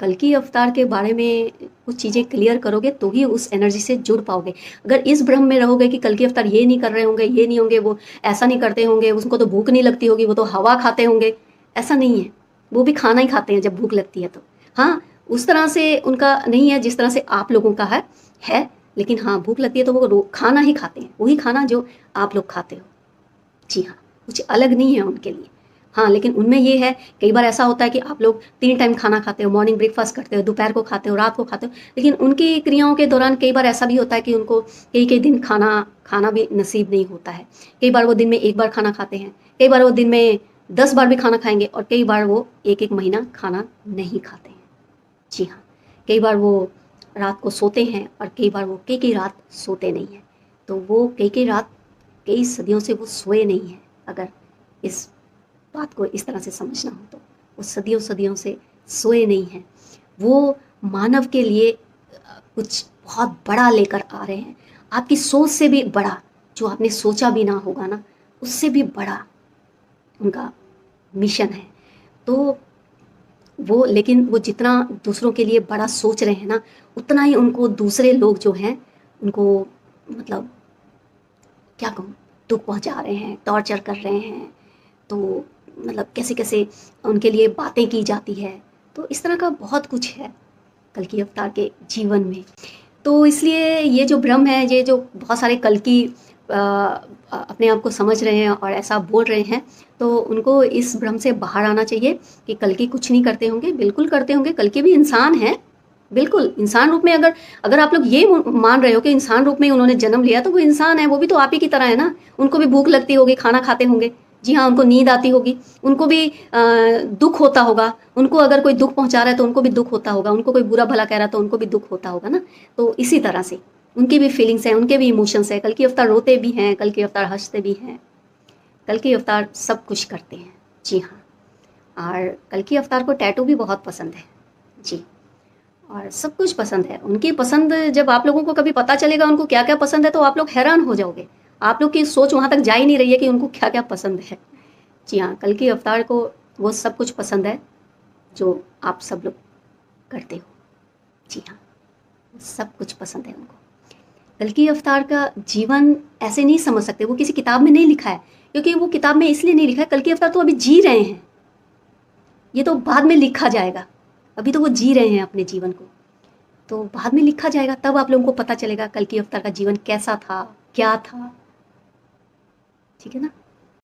कल्कि अवतार के बारे में कुछ चीज़ें क्लियर करोगे तो ही उस एनर्जी से जुड़ पाओगे। अगर इस भ्रम में रहोगे कि कल्कि अवतार ये नहीं कर रहे होंगे, ये नहीं होंगे, वो ऐसा नहीं करते होंगे, उसको तो भूख नहीं लगती होगी, वो तो हवा खाते होंगे, ऐसा नहीं है। वो भी खाना ही खाते हैं जब भूख लगती है तो। हाँ, उस तरह से उनका नहीं है जिस तरह से आप लोगों का है, लेकिन हाँ, भूख लगती है तो वो खाना ही खाते हैं, वही खाना जो आप लोग खाते हो। जी हाँ, कुछ अलग नहीं है उनके लिए। हाँ, लेकिन उनमें ये है, कई बार ऐसा होता है कि आप लोग 3 टाइम खाना खाते हो, मॉर्निंग ब्रेकफास्ट करते हो, दोपहर को खाते हो, रात को खाते हो, लेकिन उनकी क्रियाओं के दौरान कई बार ऐसा भी होता है कि उनको कई-कई दिन खाना भी नसीब नहीं होता है। कई बार वो दिन में 1 बार खाना खाते हैं, कई बार वो दिन में 10 बार भी खाना खाएँगे और कई बार वो 1-1 महीना खाना नहीं खाते हैं। जी हाँ, कई बार वो रात को सोते हैं और कई बार वो कई-कई रात सोते नहीं हैं। तो वो कई-कई रात, कई सदियों से वो सोए नहीं हैं, अगर इस बात को इस तरह से समझना हो तो। वो सदियों-सदियों से सोए नहीं हैं। वो मानव के लिए कुछ बहुत बड़ा लेकर आ रहे हैं। आपकी सोच से भी बड़ा, जो आपने सोचा भी ना होगा ना, उससे भी बड़ा उनका मिशन है। तो वो, लेकिन वो जितना दूसरों के लिए बड़ा सोच रहे हैं ना, उतना ही उनको दूसरे लोग जो हैं, उनको मतलब क्या कहूँ, दुःख पहुँचा रहे हैं, टॉर्चर कर रहे हैं। तो मतलब कैसे-कैसे उनके लिए बातें की जाती है। तो इस तरह का बहुत कुछ है कल्कि अवतार के जीवन में। तो इसलिए ये जो भ्रम है, ये जो बहुत सारे कल्कि अपने आप को समझ रहे हैं और ऐसा बोल रहे हैं, तो उनको इस भ्रम से बाहर आना चाहिए कि कल्कि कुछ नहीं करते होंगे, बिल्कुल करते होंगे, कल्कि भी इंसान हैं। बिल्कुल, इंसान रूप में अगर अगर आप लोग ये मान रहे हो कि इंसान रूप में उन्होंने जन्म लिया, तो वो इंसान है, वो भी तो आप ही की तरह है ना। उनको भी भूख लगती होगी, खाना खाते होंगे। जी हाँ, उनको नींद आती होगी, उनको भी दुःख होता होगा, उनको अगर कोई दुःख पहुँचा रहा है तो उनको भी दुःख होता होगा, उनको कोई बुरा-भला कह रहा है तो उनको भी दुःख होता होगा ना। तो इसी तरह से उनकी भी फीलिंग्स हैं, उनके भी इमोशंस हैं। कल्कि अवतार रोते भी हैं, कल्कि अवतार हँसते भी हैं, कल्कि अवतार सब कुछ करते हैं। जी हाँ, और कल्कि अवतार को टैटू भी बहुत पसंद है। जी, और सब कुछ पसंद है। उनकी पसंद जब आप लोगों को कभी पता चलेगा उनको क्या-क्या पसंद है, तो आप लोग हैरान हो जाओगे। आप लोग की सोच वहाँ तक जा ही नहीं रही है कि उनको क्या-क्या पसंद है। जी हाँ, कल्कि अवतार को वो सब कुछ पसंद है जो आप सब लोग करते हो। जी हाँ, सब कुछ पसंद है उनको। कल्कि अवतार का जीवन ऐसे नहीं समझ सकते, वो किसी किताब में नहीं लिखा है, क्योंकि वो किताब में इसलिए नहीं लिखा है, कल्कि अवतार तो अभी जी रहे हैं। ये तो बाद में लिखा जाएगा, अभी तो वो जी रहे हैं अपने जीवन को। तो बाद में लिखा जाएगा, तब आप लोगों को पता चलेगा कल्कि अवतार का जीवन कैसा था, क्या था। ठीक है ना?